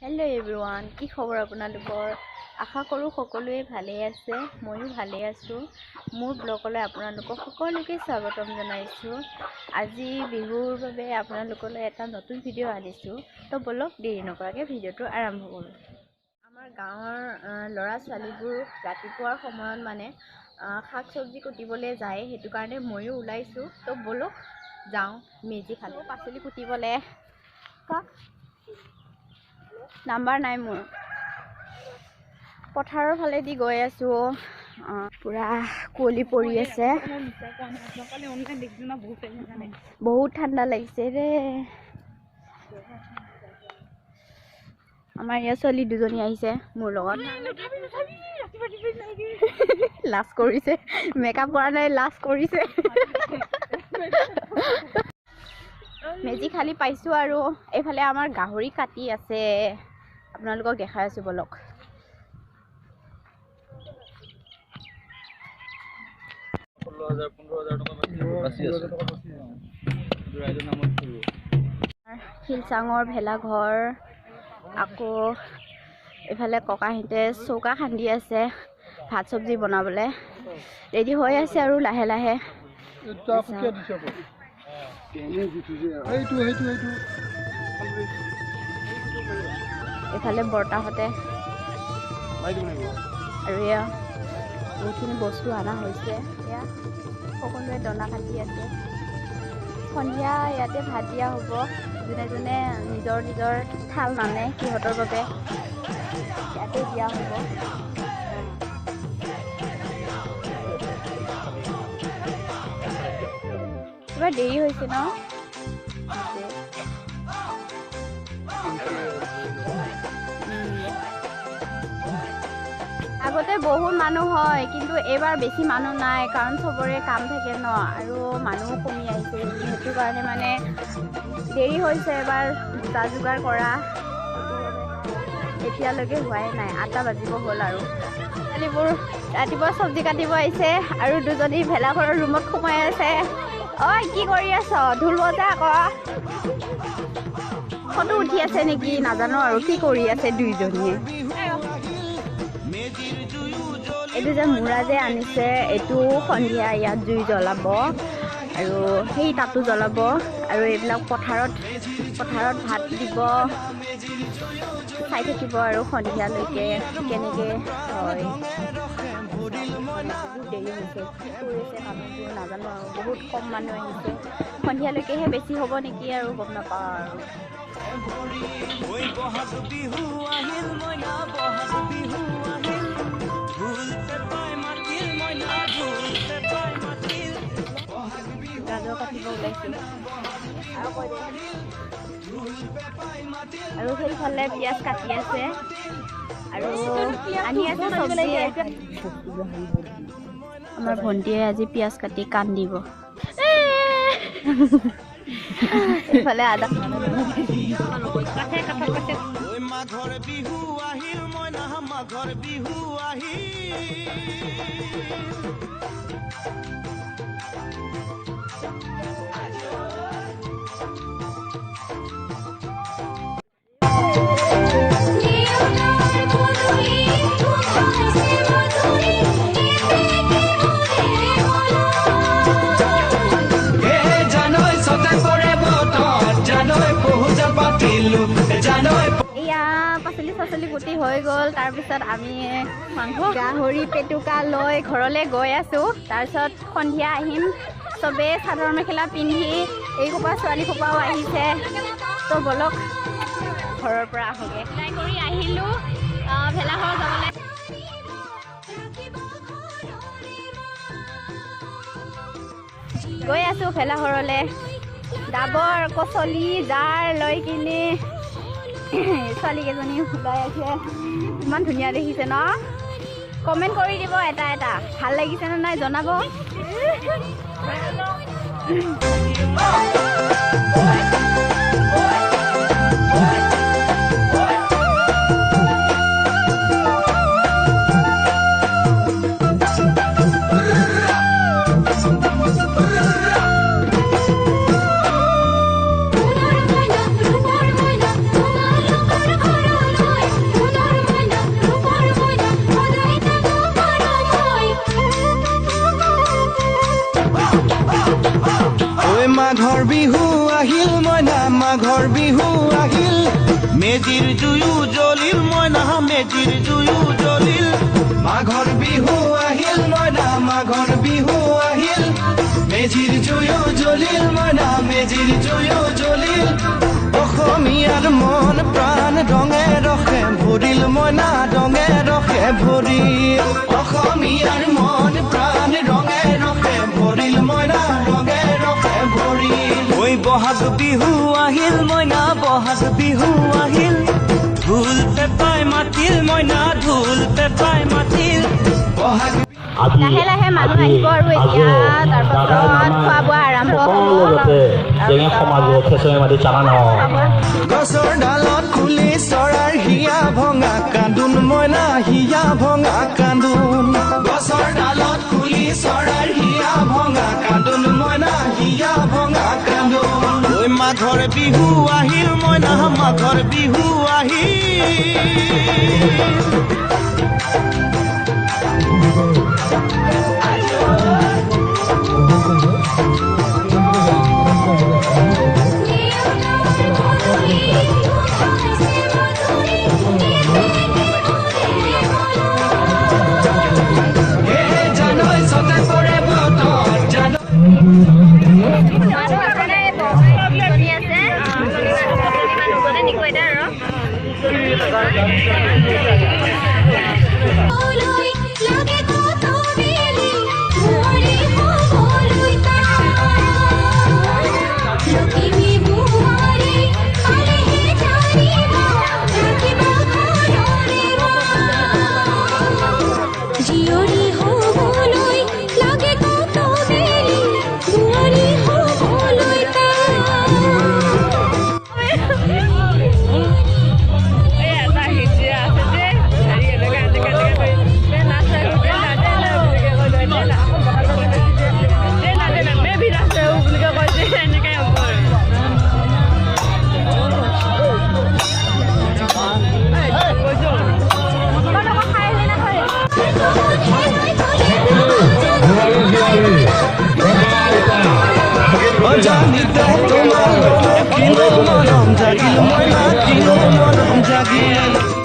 Hello' everyone, কি খবৰ আপোনালোকৰ? আশা কৰোঁ সকলোৱে ভালেই আছে। ময়ো ভালেই আছোঁ। মোৰ ব্লগলৈ আপোনালোকক সকলোকে স্বাগতম জনাইছোঁ। আজি বিহুৰ বাবে আপোনালোকলৈ এটা নতুন ভিডিঅ' আনিছোঁ। তো বলক দেৰি নকৰাকৈ ভিডিঅ'টো আৰম্ভ কৰোঁ। আমাৰ গাঁৱৰ ল'ৰা ছোৱালীবোৰ ৰাতিপুৱাৰ সময়ত শাক চব্জি কুটিবলৈ যায়, সেইটো কাৰণে ময়ো ওলাইছোঁ। তো বলক যাওঁ মেজি খালে। পাচলি কুটিবলৈ নাম্বাৰ নাই মোৰ। পথাৰৰ ফালেদি গৈ আছোঁ। পুৰা কুঁৱলী পৰি আছে, বহুত ঠাণ্ডা লাগিছে ৰে। আমাৰ ইয়াৰ ছোৱালী দুজনী আহিছে মোৰ লগত। লাজ কৰিছে, মেকআপ কৰা নাই, লাজ কৰিছে। মেজি খালি পাইছোঁ আৰু এইফালে আমাৰ গাহৰি কাটি আছে, আপোনালোকক দেখাই আছোঁ বলক। শিলচাঙৰ ভেলাঘৰ, আকৌ এইফালে ককাহঁতে চৌকা খান্দি আছে ভাত চব্জি বনাবলৈ। ৰেডি হৈ আছে আৰু লাহে লাহে। এইফালে বৰ্তাহঁতে আৰু এয়া বহুতখিনি বস্তু অনা হৈছে। এয়া সকলোৱে দনা কাটি আছে। সন্ধিয়া ইয়াতে ভাত দিয়া হ'ব। যোনে যোনে নিজৰ নিজৰ থাল নানে সিহঁতৰ বাবে ইয়াতে দিয়া হ'ব। কিবা দেৰি হৈছে ন? আগতে বহুত মানুহ হয়, কিন্তু এইবাৰ বেছি মানুহ নাই, কাৰণ চবৰে কাম থাকে ন, আৰু মানুহো কমি আহিছে। সেইটো কাৰণে দেৰি হৈছে এবাৰ যা যোগাৰ কৰা। এতিয়ালৈকে হোৱাই নাই, 8টা বাজিব হ'ল আৰু। ছোৱালীবোৰ ৰাতিপুৱা চব্জি কাটিব আহিছে আৰু দুজনী ভেলাঘৰৰ ৰুমত সোমাই আছে। ঐ কি কৰি আছ? ঢোল বজা আকৌ। ফটো উঠি আছে নেকি নাজানো আৰু কি কৰি আছে দুইজনীয়ে। এইটো যে মূৰা যে আনিছে, এইটো সন্ধিয়া ইয়াত জুই জ্বলাব আৰু সেই তাতো জ্বলাব, আৰু এইবিলাক পথাৰত ভাত দিব, চাই থাকিব আৰু সন্ধিয়ালৈকে কেনেকৈ হয়। বহুত দেৰি হৈছে, কি কৰি আছে মানুহবোৰ নাজানো আৰু। বহুত কম মানুহ আহিছে, সন্ধিয়ালৈকেহে বেছি হ'ব নেকি আৰু গম নাপাওঁ আৰু। গাজৰ কাটিব ওলাইছোঁ আৰু সেইফালে পিঁয়াজ কাটি আছে আৰু আনি আছে চব্জি। আমাৰ ভণ্টিয়ে আজি পিঁয়াজ কাটি কান্দিব। এইফালে আদা মাঘৰ বিহু আহিল, মইনা মাঘৰ বিহু পাচলি কুটি হৈ গ'ল। তাৰপিছত আমি গাহৰি পেটুকা লৈ ঘৰলৈ গৈ আছোঁ। তাৰপিছত সন্ধিয়া আহিম, চবেই চাদৰ মেখেলা পিন্ধি, এই সোপা ছোৱালী সোপাও আহিছে। তো বলক ঘৰৰ পৰা আহোঁগৈ। ওলাই কৰি আহিলোঁ ভেলাঘৰ যাবলৈ। গৈ আছোঁ ভেলাঘৰলৈ। ডাবৰ কচলি জাৰ লৈ কিনি ছোৱালীকেইজনী ওলাই আছে। ইমান ধুনীয়া দেখিছে ন? কমেণ্ট কৰি দিব এটা এটা, ভাল লাগিছে নে নাই জনাব। মাঘৰ বিহু আহিল মইনা মাঘৰ বিহু আহিল মেজিৰ জুয়ো জ্বলিল মইনা মেজিৰ জুয়ো জ্বলিল মাঘৰ বিহু আহিল মইনা মাঘৰ বিহু আহিল মেজিৰ জুয়ো জ্বলিল মইনা মেজিৰ জুয়ো জ্বলিল অসমীয়াৰ মন প্ৰাণ ৰঙে ৰসে ভৰিল মইনা ৰঙে ৰসে ভৰিল অসমীয়াৰ মন প্ৰাণ ৰঙে ৰসে ভৰিল মইনা ৰঙে ৰসে ভৰিল ঐ বহাগ বিহু আহিল মইনা বহাগ বিহু আহিল ঢোল পেপাই মাতিল মইনা ঢোল পেপাই মাতিল বহাগ লাহে লাহে মানুহ আহিব আৰু এতিয়া তাৰপাছত খোৱা বোৱা আৰম্ভ গছৰ ডালত খুলি চৰাৰ হিয়া ভঙা কান্দোন মইনা হিয়া ভঙা কান্দোন গছৰ ডালত খুলি চৰাৰ হিয়া ভঙা কান্দোন মইনা হিয়া ভঙা কান্দোন ঐ মাঘৰ বিহু আহিল মইনা মাঘৰ বিহু আহিল জানিতে তোমাৰ কিনো মৰম জাগিল মইনা কিনো মৰম জাগিল